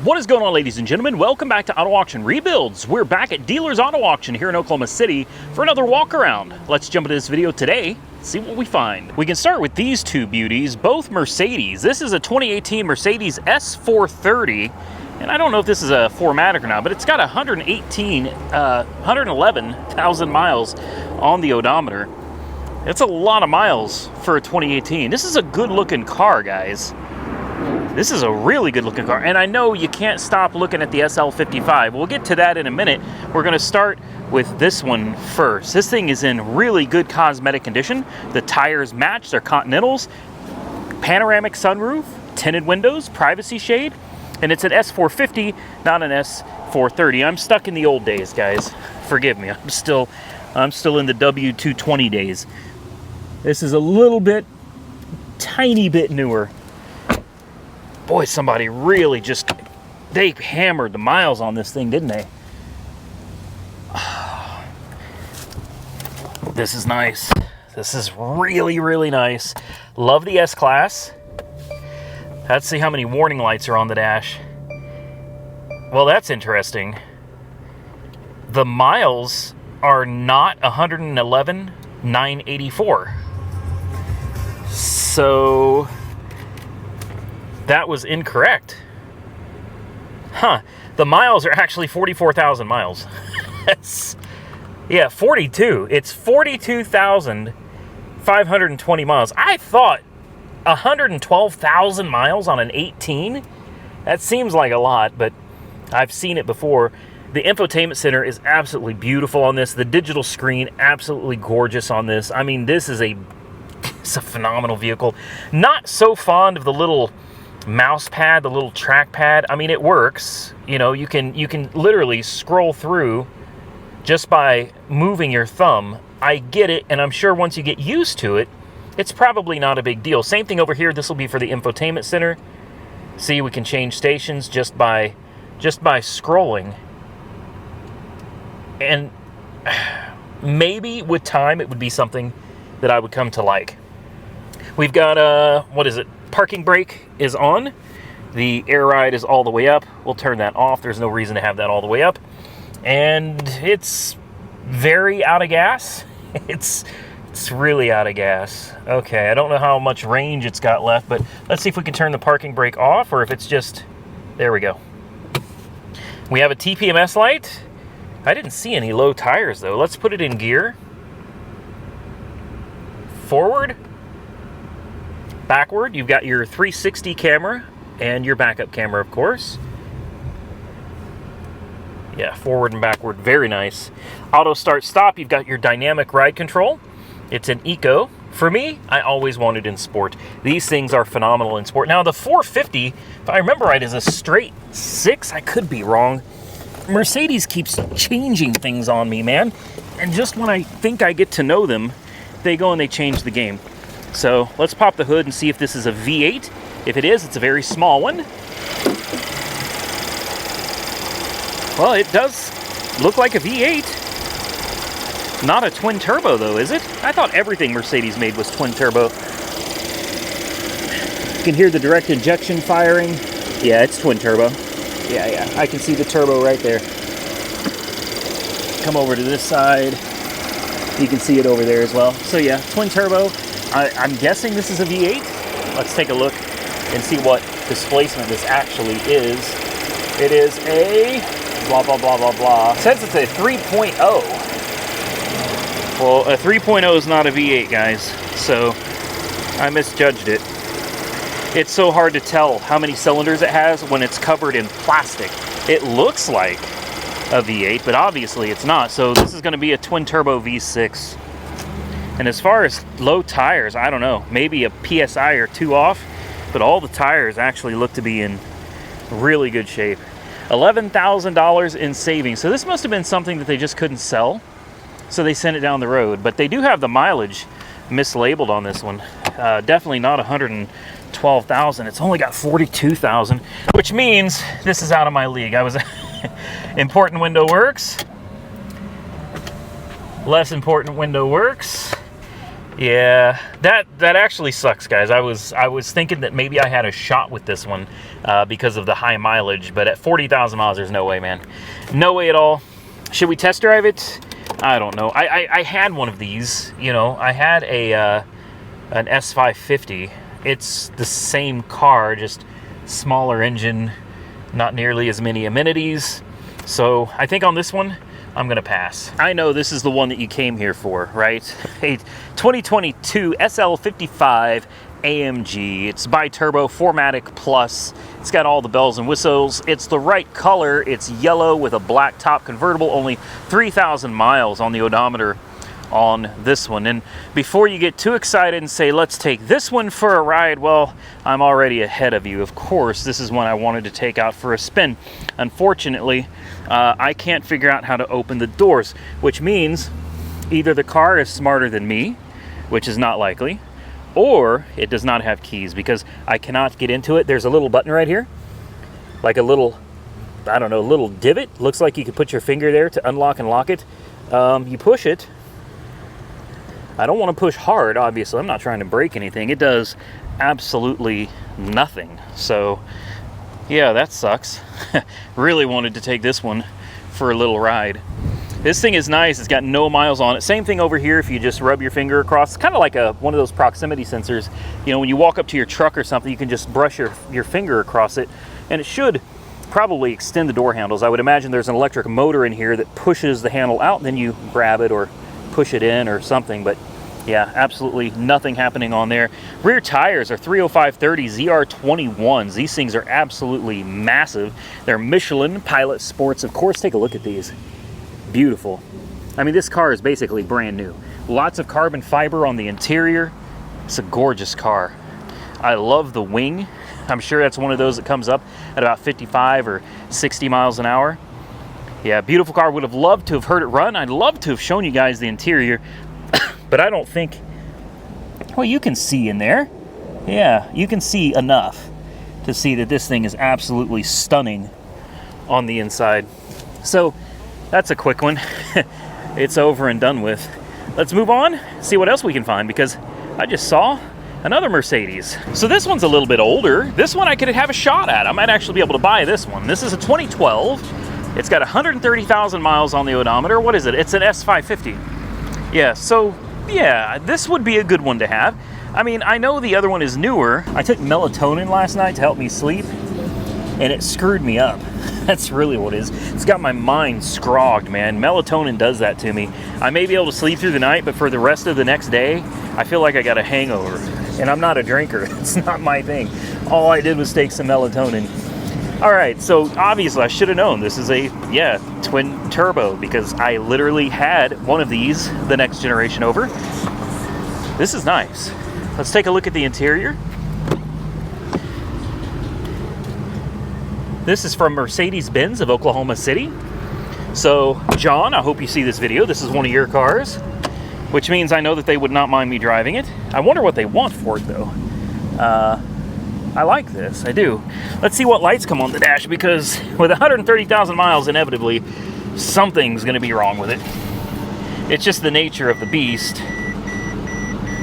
What is going on, ladies and gentlemen? Welcome back to Auto Auction Rebuilds. We're back at Dealers Auto Auction here in Oklahoma City for another walk around. Let's jump into this video today, see what we find. We can start with these two beauties, both Mercedes. This is a 2018 Mercedes S450, and I don't know if this is a 4MATIC or not, but it's got 111,000 miles on the odometer. It's a lot of miles for a 2018. This is a good looking car, guys. This is a really good looking car, and I know you can't stop looking at the SL55. We'll get to that in a minute. We're going to start with this one first. This thing is in really good cosmetic condition. The tires match, they're Continentals, panoramic sunroof, tinted windows, privacy shade, and it's an S450, not an S430. I'm stuck in the old days, guys. Forgive me. I'm still in the W220 days. This is a little bit, tiny bit newer. Boy, somebody really just, they hammered the miles on this thing, didn't they? This is nice. This is really, really nice. Love the S-Class. Let's see how many warning lights are on the dash. Well, that's interesting. The miles are not 111,984. So that was incorrect. Huh. The miles are actually 44,000 miles. That's, yeah, 42. It's 42,520 miles. I thought 112,000 miles on an 18? That seems like a lot, but I've seen it before. The infotainment center is absolutely beautiful on this. The digital screen, absolutely gorgeous on this. I mean, this is it's a phenomenal vehicle. Not so fond of the little mouse pad, the little track pad. I mean, it works. You know, you can literally scroll through just by moving your thumb. I get it, and I'm sure once you get used to it, it's probably not a big deal. Same thing over here. This will be for the infotainment center. See, we can change stations just by scrolling. And maybe with time it would be something that I would come to like. We've got what is it? Parking brake is on. The air ride is all the way up. We'll turn that off. There's no reason to have that all the way up. And it's very out of gas. It's really out of gas. Okay, I don't know how much range it's got left, but let's see if we can turn the parking brake off or if it's just, there we go. We have a TPMS light. I didn't see any low tires though. Let's put it in gear. Forward. Backward, you've got your 360 camera and your backup camera, of course. Yeah, forward and backward, very nice. Auto start stop, you've got your dynamic ride control. It's an Eco. For me, I always wanted in sport. These things are phenomenal in sport. Now the 450, if I remember right, is a straight 6. I could be wrong. Mercedes keeps changing things on me, man. And just when I think I get to know them, they go and they change the game. So let's pop the hood and see if this is a V8. If it is, it's a very small one. Well, it does look like a V8. Not a twin turbo though, is it? I thought everything Mercedes made was twin turbo. You can hear the direct injection firing. Yeah, it's twin turbo. Yeah, I can see the turbo right there. Come over to this side. You can see it over there as well. So yeah, twin turbo. I'm guessing this is a V8. Let's take a look and see what displacement this actually is. It is a blah, blah, blah, blah, blah. It says it's a 3.0. Well, a 3.0 is not a V8, guys. So I misjudged it. It's so hard to tell how many cylinders it has when it's covered in plastic. It looks like a V8, but obviously it's not. So this is going to be a twin turbo V6. And as far as low tires, I don't know, maybe a PSI or 2 off, but all the tires actually look to be in really good shape. $11,000 in savings. So this must have been something that they just couldn't sell, so they sent it down the road. But they do have the mileage mislabeled on this one. Definitely not 112,000. It's only got 42,000, which means this is out of my league. I was important window works. Less important window works. Yeah, that actually sucks, guys. I was thinking that maybe I had a shot with this one because of the high mileage, but at 40,000 miles, there's no way, man. No way at all. Should we test drive it? I don't know. I had one of these, you know. I had an S550. It's the same car, just smaller engine, not nearly as many amenities. So I think on this one, I'm gonna pass. I know this is the one that you came here for, right? A 2022 SL55 AMG. It's bi-turbo 4MATIC Plus. It's got all the bells and whistles. It's the right color. It's yellow with a black top convertible. Only 3,000 miles on the odometer on this one. And before you get too excited and say, let's take this one for a ride, well, I'm already ahead of you. Of course, this is one I wanted to take out for a spin. Unfortunately, I can't figure out how to open the doors, which means either the car is smarter than me, which is not likely, or it does not have keys, because I cannot get into it. There's a little button right here, like a little, I don't know, little divot. Looks like you could put your finger there to unlock and lock it. You push it. I don't want to push hard, obviously. I'm not trying to break anything. It does absolutely nothing. So, yeah, that sucks. Really wanted to take this one for a little ride. This thing is nice. It's got no miles on it. Same thing over here if you just rub your finger across. It's kind of like one of those proximity sensors. You know, when you walk up to your truck or something, you can just brush your finger across it, and it should probably extend the door handles. I would imagine there's an electric motor in here that pushes the handle out, and then you grab it or push it in or something. But yeah, absolutely nothing happening on there. Rear tires are 305/30 ZR21s. These things are absolutely massive. They're Michelin Pilot Sports. Of course, take a look at these. Beautiful. I mean, this car is basically brand new. Lots of carbon fiber on the interior. It's a gorgeous car. I love the wing. I'm sure that's one of those that comes up at about 55 or 60 miles an hour. Yeah, beautiful car. Would have loved to have heard it run. I'd love to have shown you guys the interior, but I don't think, well, you can see in there. Yeah, you can see enough to see that this thing is absolutely stunning on the inside. So that's a quick one. It's over and done with. Let's move on, see what else we can find, because I just saw another Mercedes. So this one's a little bit older. This one I could have a shot at. I might actually be able to buy this one. This is a 2012. It's got 130,000 miles on the odometer. What is it? It's an S550. Yeah, so yeah, this would be a good one to have. I mean, I know the other one is newer. I took melatonin last night to help me sleep, and it screwed me up. That's really what it is. It's got my mind scrogged, man. Melatonin does that to me. I may be able to sleep through the night, but for the rest of the next day, I feel like I got a hangover. And I'm not a drinker. It's not my thing. All I did was take some melatonin. All right, so obviously I should have known this is a, yeah, twin turbo, because I literally had one of these, the next generation over. This is nice. Let's take a look at the interior. This is from Mercedes-Benz of Oklahoma City. So, John, I hope you see this video. This is one of your cars, which means I know that they would not mind me driving it. I wonder what they want for it, though. I like this, I do. Let's see what lights come on the dash, because with 130,000 miles, inevitably, something's gonna be wrong with it. It's just the nature of the beast.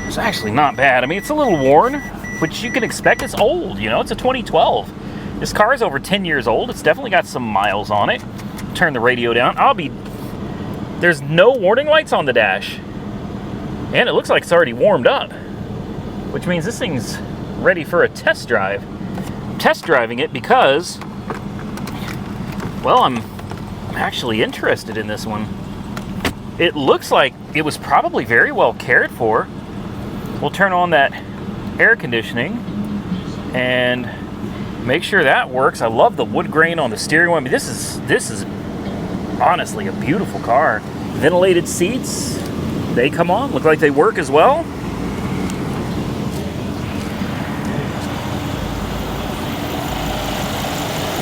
It's actually not bad. I mean, it's a little worn, which you can expect. It's old, you know, it's a 2012. This car is over 10 years old. It's definitely got some miles on it. Turn the radio down. There's no warning lights on the dash. And it looks like it's already warmed up, which means this thing's ready for a test drive. I'm test driving it because, well, I'm actually interested in this one. It looks like it was probably very well cared for. We'll turn on that air conditioning and make sure that works. I love the wood grain on the steering wheel. I mean, this is honestly a beautiful car. Ventilated seats, they come on, look like they work as well.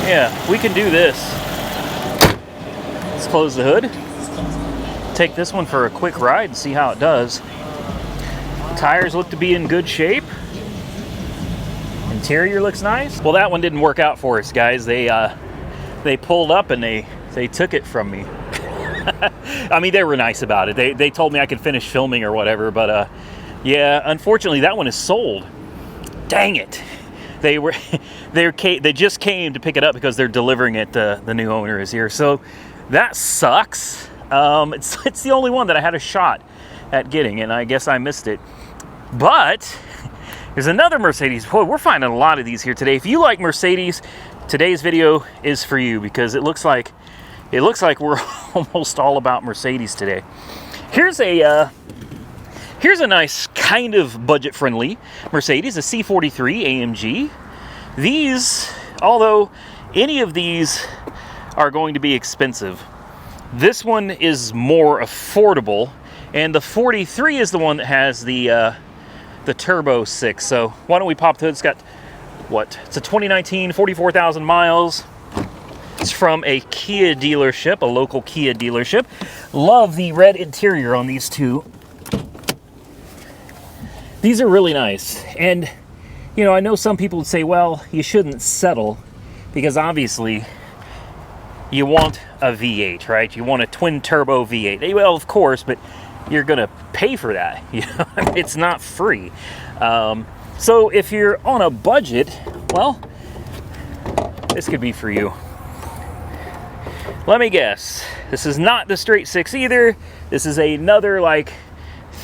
Yeah, we can do this. Let's close the hood. Take this one for a quick ride and see how it does. Tires look to be in good shape. Interior looks nice. Well, that one didn't work out for us, guys. They pulled up and they took it from me. I mean, they were nice about it. They told me I could finish filming or whatever, but Yeah, unfortunately, that one is sold. Dang it. They just came to pick it up because they're delivering it. The new owner is here, so that sucks. It's the only one that I had a shot at getting, and I guess I missed it. But there's another Mercedes. Boy, we're finding a lot of these here today. If you like Mercedes, today's video is for you, because it looks like we're almost all about Mercedes today. Here's a nice kind of budget-friendly Mercedes, a C43 AMG. These, although any of these are going to be expensive, this one is more affordable, and the 43 is the one that has the Turbo 6. So why don't we pop the hood? It's got, what? It's a 2019, 44,000 miles. It's from a Kia dealership, a local Kia dealership. Love the red interior on these two. These are really nice. And, you know, I know some people would say, well, you shouldn't settle, because obviously you want a V8, right? You want a twin turbo V8. Well, of course, but you're gonna pay for that. You know, it's not free. So if you're on a budget, well, this could be for you. Let me guess. This is not the straight six either. This is another, like,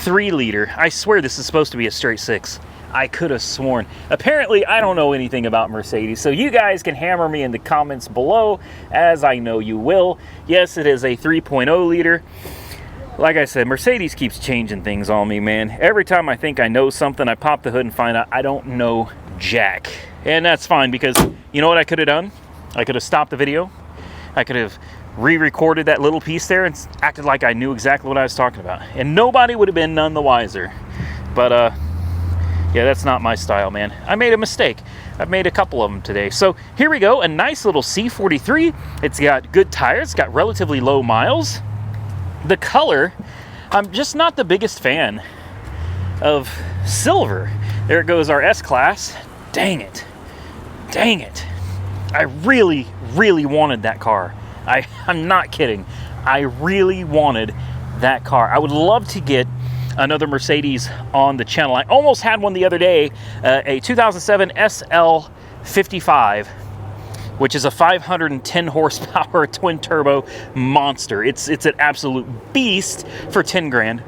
3-liter. I swear this is supposed to be a straight six. I could have sworn. Apparently, I don't know anything about Mercedes, so you guys can hammer me in the comments below, as I know you will. Yes, it is a 3.0 liter. Like I said, Mercedes keeps changing things on me, man. Every time I think I know something, I pop the hood and find out I don't know jack. And that's fine, because you know what I could have done? I could have stopped the video. I could have re-recorded that little piece there and acted like I knew exactly what I was talking about, and nobody would have been none the wiser. But yeah, that's not my style, man. I made a mistake. I've made a couple of them today. So here we go, a nice little C43. It's got good tires, it's got relatively low miles. The color, I'm just not the biggest fan of silver. There it goes, our S-Class. Dang it. Dang it. I really, really wanted that car. I'm not kidding. I really wanted that car. I would love to get another Mercedes on the channel. I almost had one the other day, a 2007 SL55, which is a 510 horsepower twin turbo monster. It's an absolute beast for 10 grand.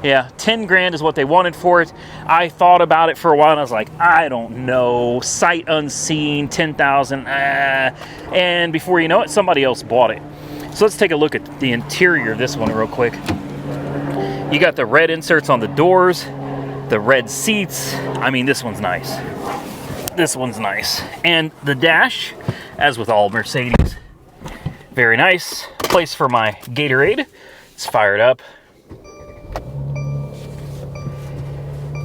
Yeah, 10 grand is what they wanted for it. I thought about it for a while and I was like, I don't know, sight unseen, 10,000, and before you know it, somebody else bought it. So let's take a look at the interior of this one real quick. You got the red inserts on the doors, the red seats. I mean, this one's nice. This one's nice. And the dash, as with all Mercedes, very nice. Place for my Gatorade. It's fired up.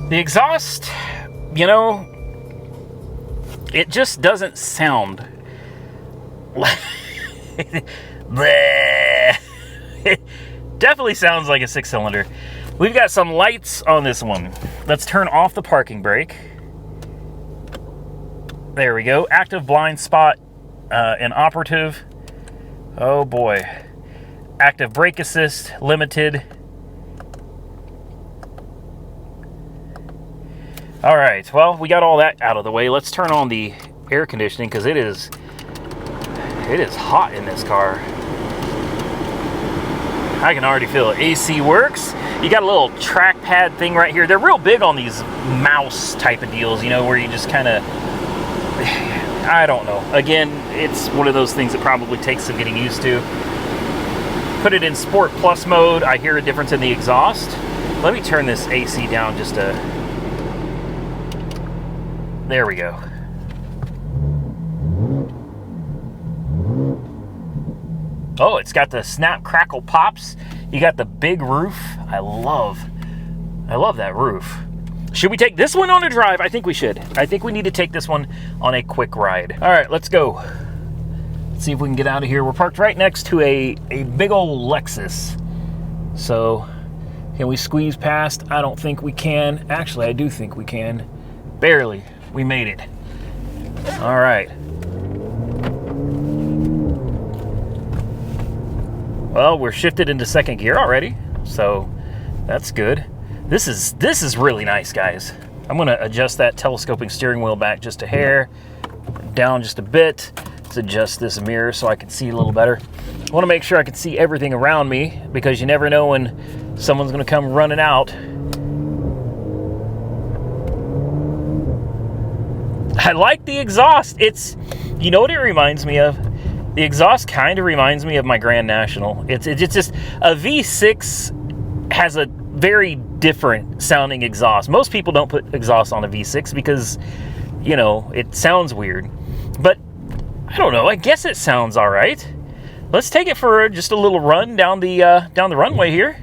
The exhaust, you know, it just doesn't sound like... It definitely sounds like a 6-cylinder. We've got some lights on this one. Let's turn off the parking brake. There we go. Active blind spot and operative. Oh boy. Active brake assist, limited. All right, well, we got all that out of the way. Let's turn on the air conditioning, because it is hot in this car. I can already feel it. AC works. You got a little trackpad thing right here. They're real big on these mouse type of deals, you know, where you just kind of, I don't know. Again, it's one of those things that probably takes some getting used to. Put it in Sport Plus mode. I hear a difference in the exhaust. Let me turn this AC down just a... There we go. Oh, it's got the snap, crackle, pops. You got the big roof. I love that roof. Should we take this one on a drive? I think we should. I think we need to take this one on a quick ride. All right, let's go. Let's see if we can get out of here. We're parked right next to a big old Lexus. So, can we squeeze past? I don't think we can. Actually, I do think we can. Barely. We made it. All right. Well, we're shifted into second gear already, so that's good. This is really nice, guys. I'm gonna adjust that telescoping steering wheel back just a hair, down just a bit. Let's adjust this mirror so I can see a little better. I wanna make sure I can see everything around me because you never know when someone's gonna come running out. I like the exhaust. It's, you know what it reminds me of? The exhaust kind of reminds me of my Grand National. It's just, a V6 has a very different sounding exhaust. Most people don't put exhaust on a V6 because, you know, it sounds weird. But I don't know, I guess it sounds all right. Let's take it for just a little run down the runway here.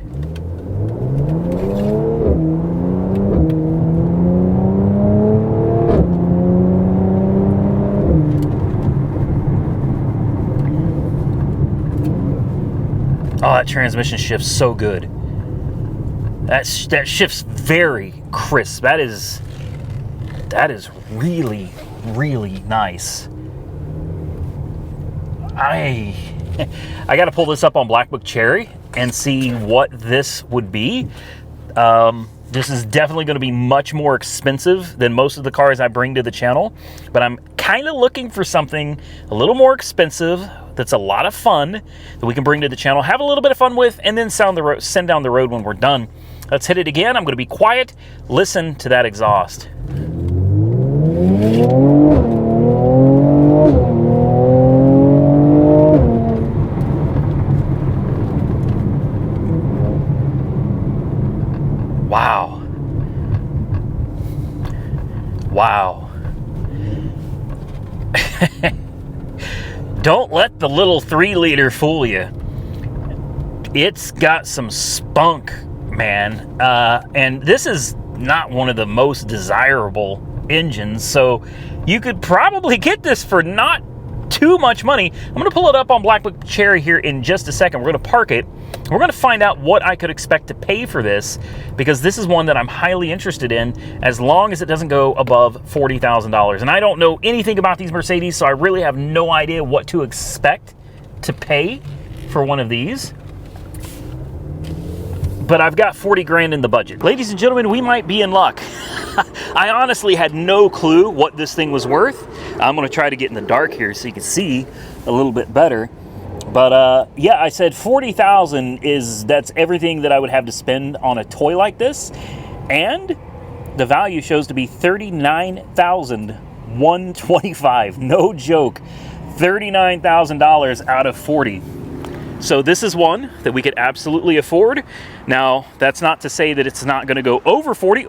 Oh, that transmission shifts so good. That shifts very crisp. That is really, really nice. I got to pull this up on Black Book Cherry and see what this would be. This is definitely going to be much more expensive than most of the cars I bring to the channel, but I'm kind of looking for something a little more expensive that's a lot of fun that we can bring to the channel, have a little bit of fun with, and then send down the road when we're done. Let's hit it again. I'm going to be quiet. Listen to that exhaust. Wow. Wow. Don't let the little 3-liter fool you. It's got some spunk, man. And this is not one of the most desirable engines, so you could probably get this for not too much money. I'm going to pull it up on Black Book Cherry here in just a second. We're going to park it. We're going to find out what I could expect to pay for this, because this is one that I'm highly interested in, as long as it doesn't go above $40,000. And I don't know anything about these Mercedes, so I really have no idea what to expect to pay for one of these. But I've got 40 grand in the budget. Ladies and gentlemen, we might be in luck. I honestly had no clue what this thing was worth. I'm gonna try to get in the dark here so you can see a little bit better. But yeah, I said 40,000 that's everything that I would have to spend on a toy like this. And the value shows to be $39,125. No joke, $39,000 out of 40. So this is one that we could absolutely afford. Now, that's not to say that it's not gonna go over 40,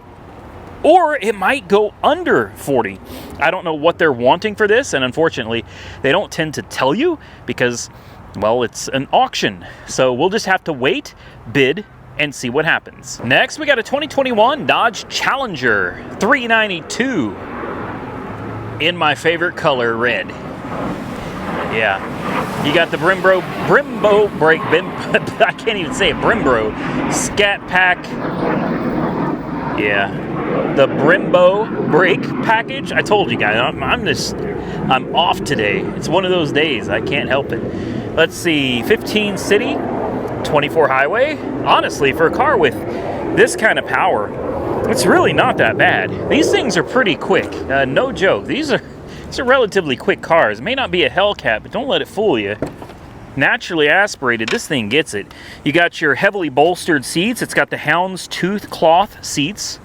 or it might go under 40. I don't know what they're wanting for this, and unfortunately, they don't tend to tell you because, well, it's an auction. So we'll just have to wait, bid, and see what happens. Next, we got a 2021 Dodge Challenger 392 in my favorite color, red. Yeah. You got the Brembo brake, I can't even say it, Brembo Scat Pack. Yeah. The Brembo brake package. I told you guys, I'm off today. It's one of those days. I can't help it. Let's see, 15 city, 24 highway. Honestly, for a car with this kind of power, it's really not that bad. These things are pretty quick. No joke. These are relatively quick cars. It may not be a Hellcat, but don't let it fool you. Naturally aspirated, this thing gets it. You got your heavily bolstered seats. It's got the houndstooth cloth seats.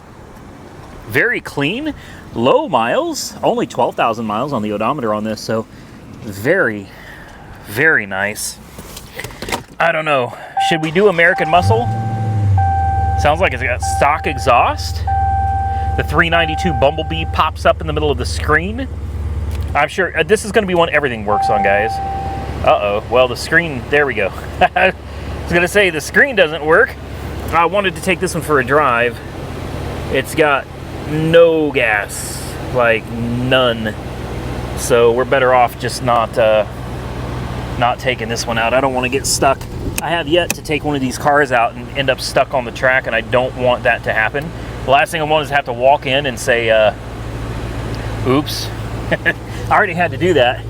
Very clean, low miles, only 12,000 miles on the odometer on this, so very, very nice. I don't know, should we do American Muscle? Sounds like it's got stock exhaust. The 392 Bumblebee pops up in the middle of the screen. I'm sure this is going to be one everything works on, guys. Uh-oh, well, the screen, there we go. I was going to say, the screen doesn't work. I wanted to take this one for a drive. It's got no gas, like none. So we're better off just not taking this one out. I don't want to get stuck. I have yet to take one of these cars out and end up stuck on the track, and I don't want that to happen. The last thing I want is to have to walk in and say, oops. I already had to do that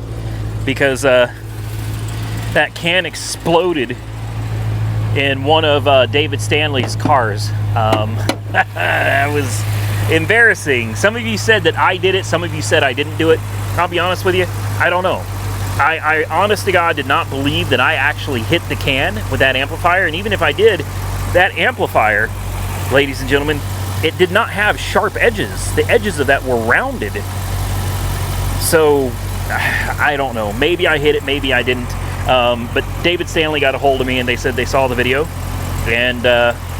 because that can exploded in one of David Stanley's cars. That was embarrassing. Some of you said that I did it. Some of you said I didn't do it. I'll be honest with you, I don't know. I honest to God did not believe that I actually hit the can with that amplifier. And even if I did, that amplifier, ladies and gentlemen, it did not have sharp edges. The edges of that were rounded. So, I don't know. Maybe I hit it, maybe I didn't. But David Stanley got a hold of me and they said they saw the video. And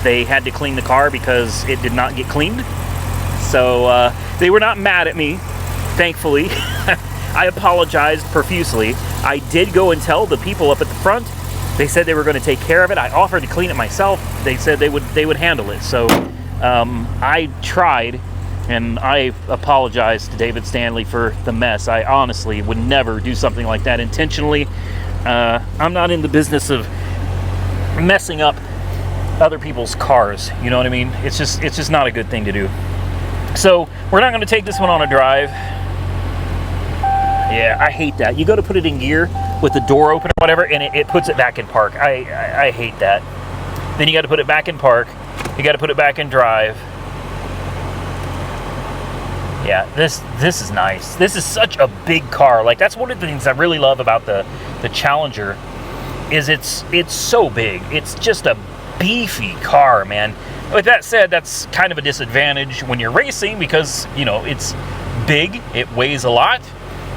they had to clean the car because it did not get cleaned. So, they were not mad at me, thankfully. I apologized profusely. I did go and tell the people up at the front. They said they were going to take care of it. I offered to clean it myself. They said they would handle it. So I tried, and I apologized to David Stanley for the mess. I honestly would never do something like that intentionally. I'm not in the business of messing up other people's cars. You know what I mean? It's just not a good thing to do. So we're not going to take this one on a drive. Yeah, I hate that. You go to put it in gear with the door open or whatever, and it puts it back in park. I hate that. Then you got to put it back in park. You got to put it back in drive. Yeah, this is nice. This is such a big car. Like, that's one of the things I really love about the Challenger is it's so big. It's just a beefy car, man. With that said, that's kind of a disadvantage when you're racing because, you know, it's big, it weighs a lot.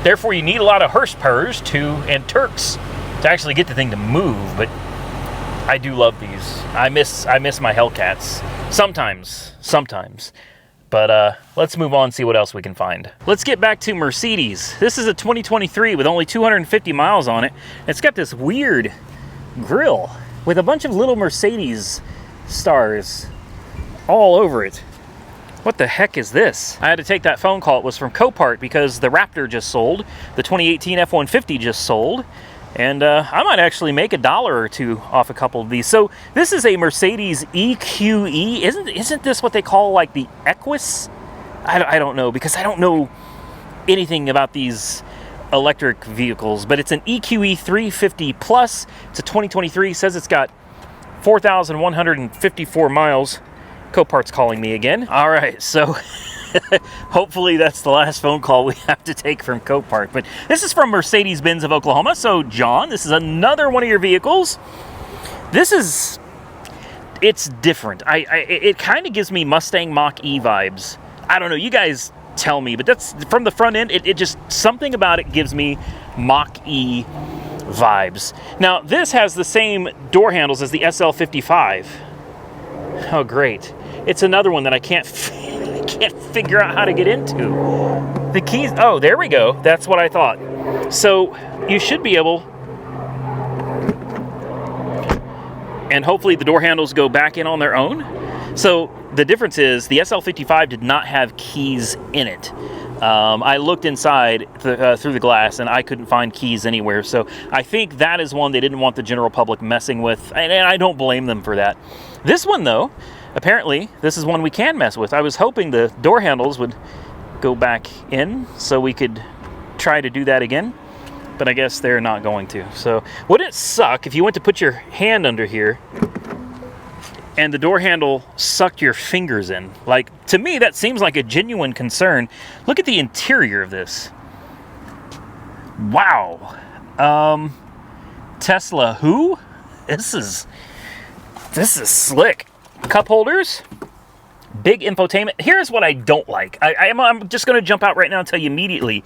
Therefore, you need a lot of horsepower and Turks to actually get the thing to move. But I do love these. I miss my Hellcats sometimes. But let's move on and see what else we can find. Let's get back to Mercedes. This is a 2023 with only 250 miles on it. It's got this weird grille with a bunch of little Mercedes stars all over it. What the heck is this? I had to take that phone call. It was from Copart because the Raptor just sold. The 2018 F150 just sold. And I might actually make $1 or $2 off a couple of these. So this is a Mercedes EQE. Isn't this what they call like the Equus? I don't know because I don't know anything about these electric vehicles. But it's an EQE 350 Plus. It's a 2023. It says it's got 4,154 miles. Copart's calling me again. All right, so hopefully that's the last phone call we have to take from Copart. But this is from Mercedes-Benz of Oklahoma. So, John, this is another one of your vehicles. It's different. It kind of gives me Mustang Mach-E vibes. I don't know, you guys tell me, but that's from the front end. It just, something about it gives me Mach-E vibes. Now, this has the same door handles as the SL55. Oh, great. It's another one that I can't figure out how to get into. The keys, oh, there we go. That's what I thought. So you should be able, and hopefully the door handles go back in on their own. So the difference is the SL55 did not have keys in it. I looked inside through the glass and I couldn't find keys anywhere. So I think that is one they didn't want the general public messing with, and I don't blame them for that. This one, though, apparently, this is one we can mess with. I was hoping the door handles would go back in so we could try to do that again, but I guess they're not going to. So wouldn't it suck if you went to put your hand under here and the door handle sucked your fingers in? Like, to me, that seems like a genuine concern. Look at the interior of this. Wow. Tesla who? This is slick. Cup holders, big infotainment. Here's what I don't like. I'm just going to jump out right now and tell you immediately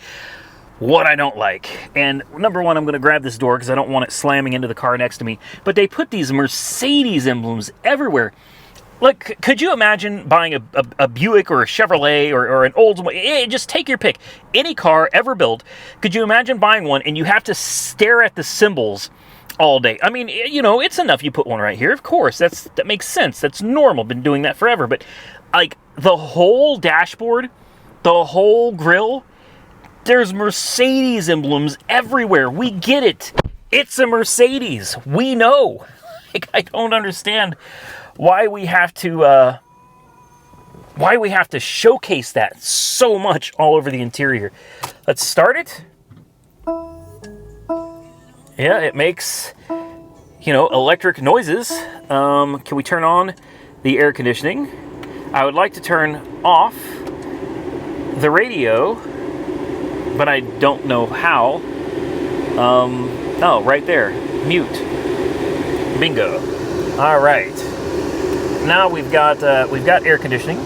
what I don't like. And number one, I'm going to grab this door because I don't want it slamming into the car next to me. But they put these Mercedes emblems everywhere. Look, could you imagine buying a Buick or a Chevrolet or an Oldsmobile? Just take your pick. Any car ever built. Could you imagine buying one and you have to stare at the symbols all day? I mean, you know, it's enough you put one right here. Of course, that makes sense. That's normal. Been doing that forever. But like the whole dashboard, the whole grille, there's Mercedes emblems everywhere. We get it. It's a Mercedes. We know. Like, I don't understand why we have to showcase that so much all over the interior. Let's start it. Yeah, it makes, you know, electric noises. Can we turn on the air conditioning? I would like to turn off the radio, but I don't know how. Oh, right there, mute. Bingo. All right. Now we've got air conditioning,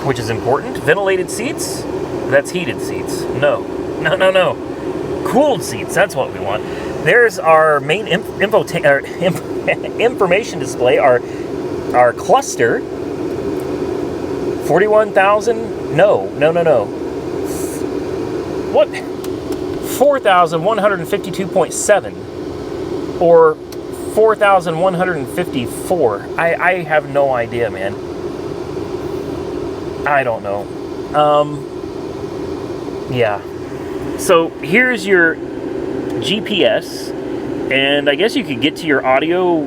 which is important. Ventilated seats. That's heated seats. No. Cooled seats. That's what we want. There's our main information display. Our cluster. 41,000. No. What? 4,152.7 or 4,154. I have no idea, man. I don't know. Yeah. So here's your GPS, and I guess you could get to your audio,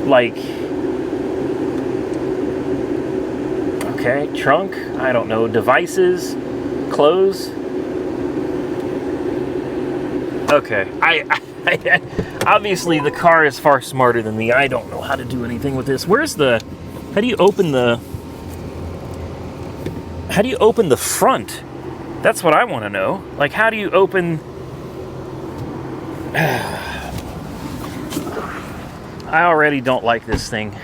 like, okay, trunk, I don't know, devices, clothes. Okay, I obviously the car is far smarter than me. I don't know how to do anything with this. How do you open the front? That's what I want to know. Like, how do you open... I already don't like this thing.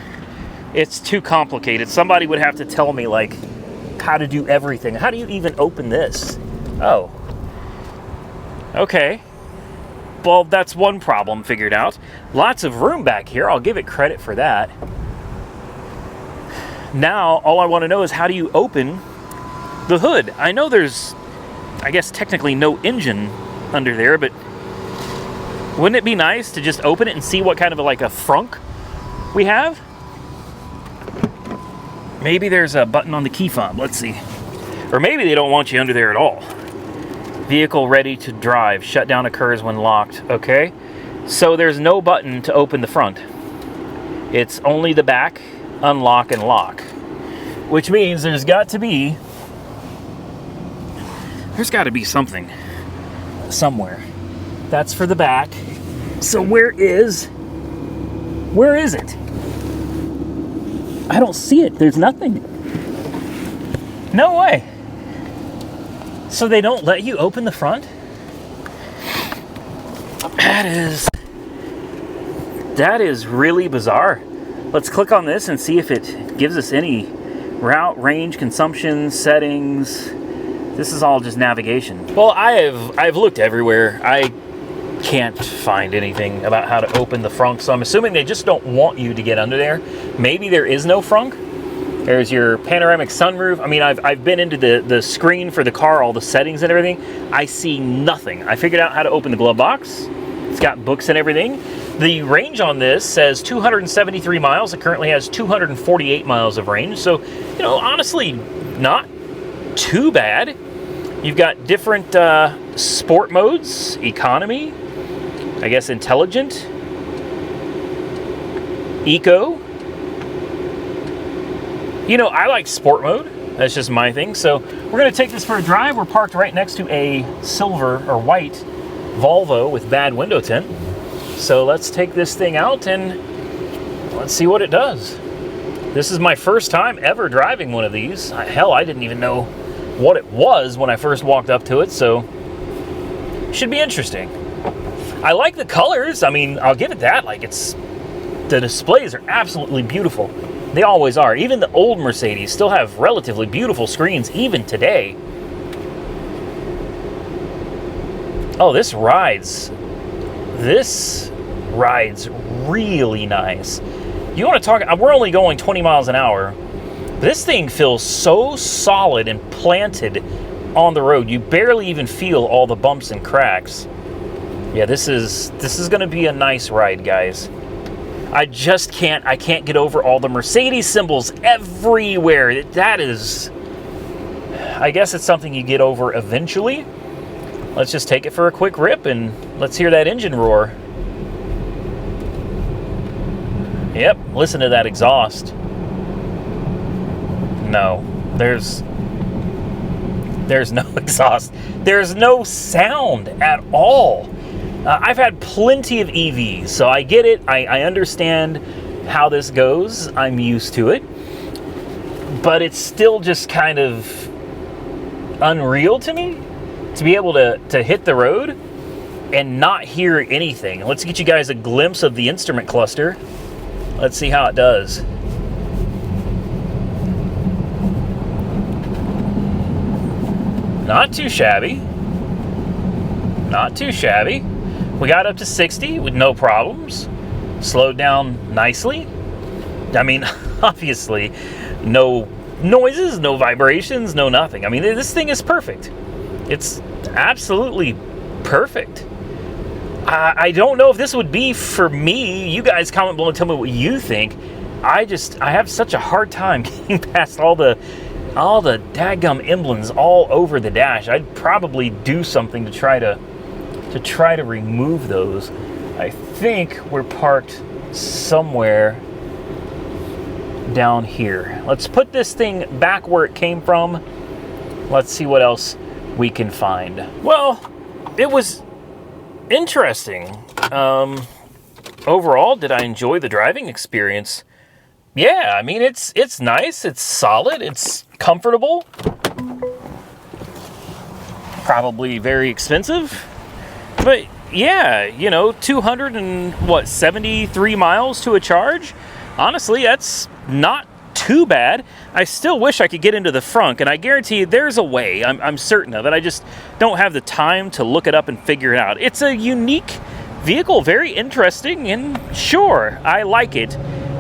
It's too complicated. Somebody would have to tell me, like, how to do everything. How do you even open this? Oh. Okay. Well, that's one problem figured out. Lots of room back here. I'll give it credit for that. Now, all I want to know is, how do you open the hood? I know there's, I guess, technically no engine under there, but wouldn't it be nice to just open it and see what kind of a frunk we have? Maybe there's a button on the key fob. Let's see. Or maybe they don't want you under there at all. Vehicle ready to drive. Shutdown occurs when locked. Okay. So there's no button to open the front. It's only the back, unlock and lock. Which means there's got to be something somewhere. That's for the back. So where is it? I don't see it. There's nothing. No way. So they don't let you open the front? That is really bizarre. Let's click on this and see if it gives us any route, range, consumption, settings. This is all just navigation. Well, I've looked everywhere. I can't find anything about how to open the frunk, so I'm assuming they just don't want you to get under there. Maybe there is no frunk. There's your panoramic sunroof. I mean, I've been into the screen for the car, all the settings and everything. I see nothing. I figured out how to open the glove box. It's got books and everything. The range on this says 273 miles. It currently has 248 miles of range. So, you know, honestly, not too bad. You've got different sport modes, economy, I guess intelligent, eco. You know, I like sport mode. That's just my thing. So we're going to take this for a drive. We're parked right next to a silver or white Volvo with bad window tint. So let's take this thing out and let's see what it does. This is my first time ever driving one of these. Hell, I didn't even know what it was when I first walked up to it, so should be interesting. I like the colors. I mean, I'll give it that. Like, the displays are absolutely beautiful. They always are. Even the old Mercedes still have relatively beautiful screens even today. Oh, this rides really nice. You want to talk, we're only going 20 miles an hour. This thing feels so solid and planted on the road. You barely even feel all the bumps and cracks. Yeah, this is going to be a nice ride, guys. I can't get over all the Mercedes symbols everywhere. That is, I guess it's something you get over eventually. Let's just take it for a quick rip and let's hear that engine roar. Yep, listen to that exhaust. No, there's no exhaust. There's no sound at all. I've had plenty of EVs, so I get it. I understand how this goes. I'm used to it. but it's still just kind of unreal to me to be able to hit the road and not hear anything. Let's get you guys a glimpse of the instrument cluster. Let's see how it does. Not too shabby. Not too shabby. We got up to 60 with no problems. Slowed down nicely. I mean, obviously, no noises, no vibrations, no nothing. I mean, this thing is perfect. It's absolutely perfect. I don't know if this would be for me. You guys comment below and tell me what you think. I have such a hard time getting past all the dadgum emblems all over the dash. I'd probably do something to try to remove those. I think we're parked somewhere down here. Let's put this thing back where it came from. Let's see what else we can find. Well, it was interesting. Overall, did I enjoy the driving experience? Yeah, I mean, it's nice, it's solid, it's comfortable. Probably very expensive. But yeah, you know, 273 miles to a charge. Honestly, that's not too bad. I still wish I could get into the frunk, and I guarantee you there's a way. I'm certain of it. I just don't have the time to look it up and figure it out. It's a unique vehicle, very interesting, and sure, I like it.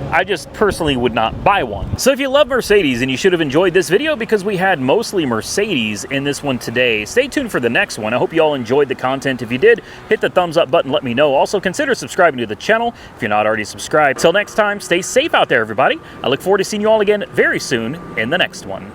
I just personally would not buy one. So if you love Mercedes, and you should have enjoyed this video because we had mostly Mercedes in this one today, stay tuned for the next one. I hope you all enjoyed the content. If you did, hit the thumbs up button, let me know. Also consider subscribing to the channel if you're not already subscribed. Till next time, stay safe out there, everybody. I look forward to seeing you all again very soon in the next one.